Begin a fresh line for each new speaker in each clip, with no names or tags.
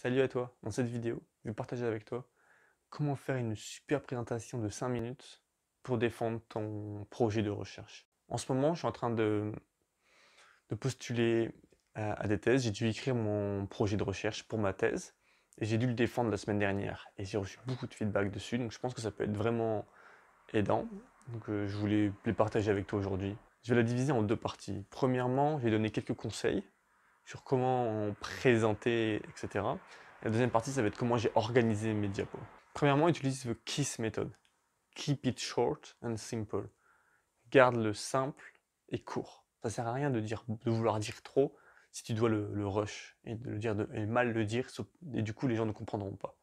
Salut à toi, dans cette vidéo, je vais partager avec toi comment faire une super présentation de 5 minutes pour défendre ton projet de recherche. En ce moment, je suis en train de postuler à des thèses. J'ai dû écrire mon projet de recherche pour ma thèse et j'ai dû le défendre la semaine dernière. Et j'ai reçu beaucoup de feedback dessus, donc je pense que ça peut être vraiment aidant. Donc je voulais les partager avec toi aujourd'hui. Je vais la diviser en deux parties. Premièrement, je vais donner quelques conseils sur comment présenter, etc. Et la deuxième partie, ça va être comment j'ai organisé mes diapos. Premièrement, utilise the KISS méthode. Keep it short and simple. Garde-le simple et court. Ça sert à rien de vouloir dire trop si tu dois le rush et de le dire et mal le dire, et du coup les gens ne comprendront pas.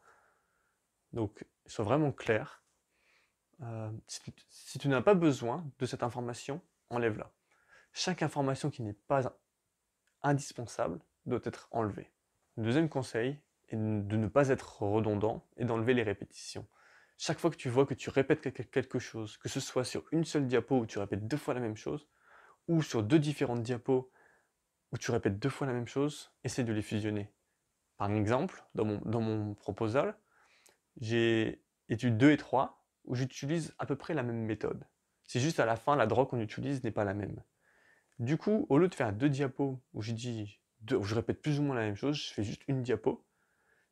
Donc, sois vraiment clair. Si tu n'as pas besoin de cette information, enlève-la. Chaque information qui n'est pas indispensable doit être enlevée. Le deuxième conseil est de ne pas être redondant et d'enlever les répétitions. Chaque fois que tu vois que tu répètes quelque chose, que ce soit sur une seule diapo où tu répètes deux fois la même chose, ou sur deux différentes diapos où tu répètes deux fois la même chose, essaie de les fusionner. Par exemple, dans mon proposal, j'ai études 2 et 3 où j'utilise à peu près la même méthode. C'est juste à la fin, la drogue qu'on utilise n'est pas la même. Du coup, au lieu de faire deux diapos où où je répète plus ou moins la même chose, je fais juste une diapo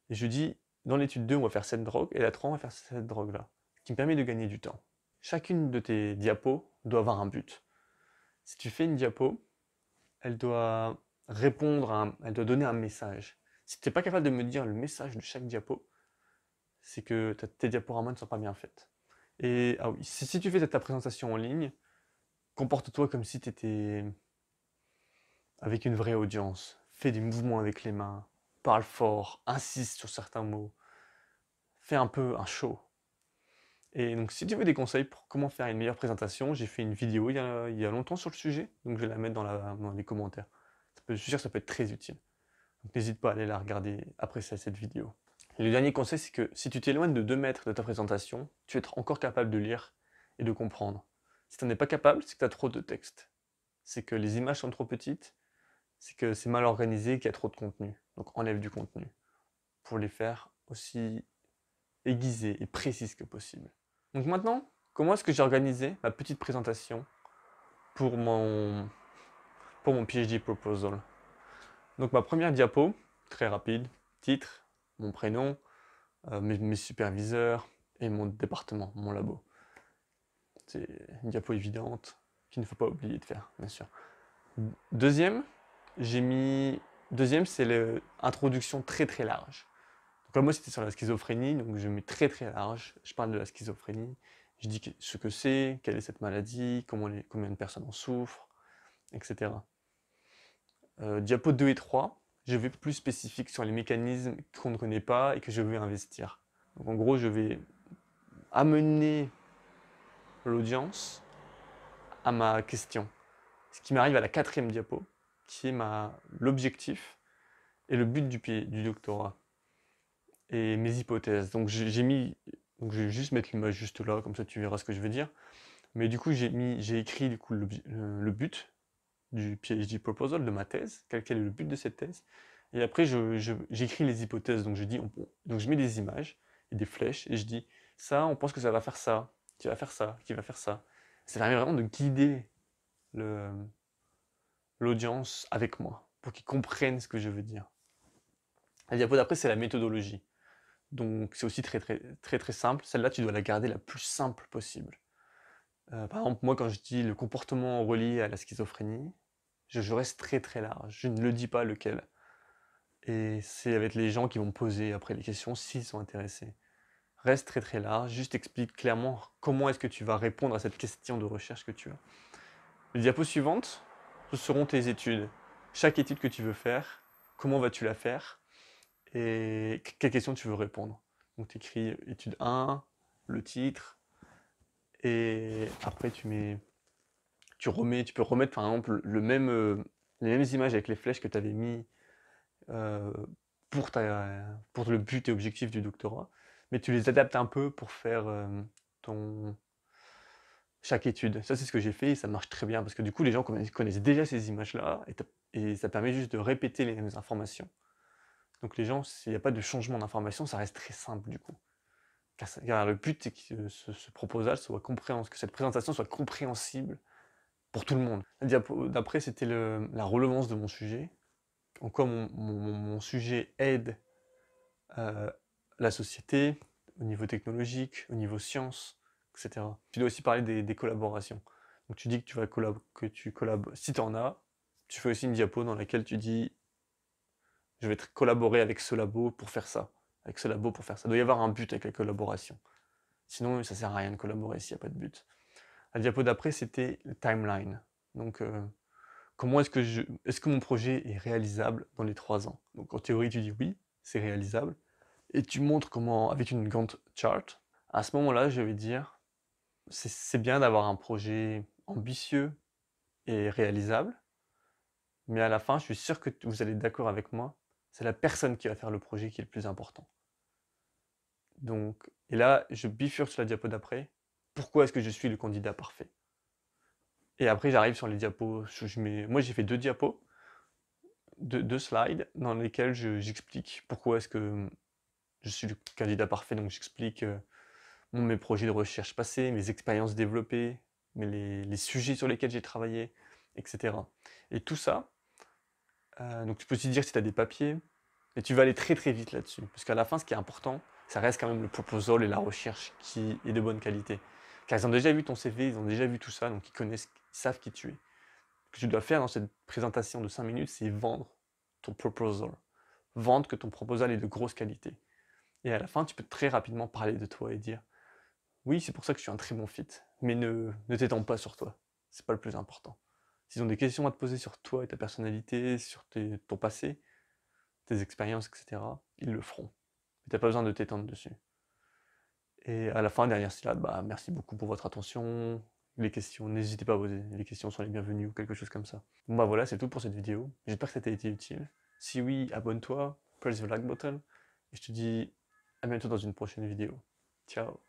et je dis dans l'étude 2, on va faire cette drogue et la 3, on va faire cette drogue-là, ce qui me permet de gagner du temps. Chacune de tes diapos doit avoir un but. Si tu fais une diapo, elle doit elle doit donner un message. Si tu n'es pas capable de me dire le message de chaque diapo, c'est que tes diaporamas ne sont pas bien faites. Et ah oui, si tu fais ta présentation en ligne, comporte-toi comme si tu étais avec une vraie audience. Fais des mouvements avec les mains, parle fort, insiste sur certains mots, fais un peu un show. Et donc si tu veux des conseils pour comment faire une meilleure présentation, j'ai fait une vidéo il y a longtemps sur le sujet, donc je vais la mettre dans les commentaires. Je suis sûr que ça peut être très utile. Donc n'hésite pas à aller la regarder après cette vidéo. Et le dernier conseil, c'est que si tu t'éloignes de 2 mètres de ta présentation, tu vas être encore capable de lire et de comprendre. Si tu n'en es pas capable, c'est que tu as trop de texte. C'est que les images sont trop petites, c'est que c'est mal organisé, qu'il y a trop de contenu. Donc enlève du contenu pour les faire aussi aiguisées et précises que possible. Donc maintenant, comment est-ce que j'ai organisé ma petite présentation pour mon PhD proposal? Donc ma première diapo, très rapide, titre, mon prénom, mes superviseurs et mon département, mon labo. C'est une diapo évidente qu'il ne faut pas oublier de faire, bien sûr. Deuxième, j'ai mis deuxième, c'est l'introduction très très large. Donc là, moi, c'était sur la schizophrénie, donc je mets très très large. Je parle de la schizophrénie, je dis ce que c'est, quelle est cette maladie, combien de personnes en souffrent, etc. Diapo 2 et 3, je vais plus spécifique sur les mécanismes qu'on ne connaît pas et que je veux investir. Donc en gros, je vais amener l'audience à ma question. Ce qui m'arrive à la quatrième diapo, qui est l'objectif et le but du doctorat et mes hypothèses. Donc je vais juste mettre l'image juste là, comme ça tu verras ce que je veux dire. Mais du coup j'ai écrit du coup le but du PhD proposal de ma thèse, quel est le but de cette thèse. Et après j'écris les hypothèses. Donc donc je mets des images et des flèches et je dis ça, on pense que ça va faire ça, qui va faire ça, qui va faire ça. Ça permet vraiment de guider l'audience avec moi pour qu'ils comprennent ce que je veux dire. La diapo d'après, c'est la méthodologie. Donc c'est aussi très très très très simple. Celle-là, tu dois la garder la plus simple possible. Par exemple, moi, quand je dis le comportement relié à la schizophrénie, je reste très très large. Je ne le dis pas lequel. Et c'est avec les gens qui vont me poser après les questions s'ils sont intéressés. Reste très très large, juste explique clairement comment est-ce que tu vas répondre à cette question de recherche que tu as. Les diapos suivantes, ce seront tes études. Chaque étude que tu veux faire, comment vas-tu la faire et quelles questions tu veux répondre. Donc tu écris étude 1, le titre, et après tu peux remettre par exemple les mêmes images avec les flèches que tu avais mis euh, pour le but et objectif du doctorat, mais tu les adaptes un peu pour faire ton, chaque étude. Ça, c'est ce que j'ai fait et ça marche très bien parce que du coup, les gens connaissent déjà ces images-là et ça permet juste de répéter les mêmes informations. Donc les gens, s'il n'y a pas de changement d'information, ça reste très simple du coup. Car le but, c'est que ce proposal soit compréhensible, que cette présentation soit compréhensible pour tout le monde. La diapo d'après, c'était la relevance de mon sujet, en quoi mon sujet aide la société, au niveau technologique, au niveau science, etc. Tu dois aussi parler des collaborations. Donc tu dis que tu collabores. Si tu en as, tu fais aussi une diapo dans laquelle tu dis je vais collaborer avec ce labo pour faire ça, avec ce labo pour faire ça. Il doit y avoir un but avec la collaboration. Sinon, ça sert à rien de collaborer s'il n'y a pas de but. La diapo d'après, c'était le timeline. Donc, comment est-ce que mon projet est réalisable dans les 3 ans? Donc, en théorie, tu dis oui, c'est réalisable. Et tu montres comment, avec une Gantt chart, à ce moment-là, je vais dire, c'est bien d'avoir un projet ambitieux et réalisable, mais à la fin, je suis sûr que vous allez être d'accord avec moi, c'est la personne qui va faire le projet qui est le plus important. Donc, et là, je bifurque sur la diapo d'après. Pourquoi est-ce que je suis le candidat parfait? Et après, j'arrive sur les diapos. Moi, j'ai fait 2 diapos, 2 slides, dans lesquels j'explique pourquoi est-ce que je suis le candidat parfait. Donc, j'explique mes projets de recherche passés, mes expériences développées, les sujets sur lesquels j'ai travaillé, etc. Et tout ça, donc tu peux aussi dire si tu as des papiers, et tu vas aller très très vite là-dessus. Parce qu'à la fin, ce qui est important, ça reste quand même le proposal et la recherche qui est de bonne qualité. Car ils ont déjà vu ton CV, ils ont déjà vu tout ça, donc ils savent qui tu es. Ce que tu dois faire dans cette présentation de 5 minutes, c'est vendre ton proposal. Vendre que ton proposal est de grosse qualité. Et à la fin, tu peux très rapidement parler de toi et dire oui, c'est pour ça que je suis un très bon fit, mais ne t'étends pas sur toi. C'est pas le plus important. S'ils ont des questions à te poser sur toi et ta personnalité, sur ton passé, tes expériences, etc., ils le feront. Tu n'as pas besoin de t'étendre dessus. Et à la fin, derrière cela, bah, merci beaucoup pour votre attention. Les questions, n'hésitez pas à poser. Les questions sont les bienvenues ou quelque chose comme ça. Bon bah voilà, c'est tout pour cette vidéo. J'espère que ça t'a été utile. Si oui, abonne-toi, press the like button. Et je te dis à bientôt dans une prochaine vidéo. Ciao.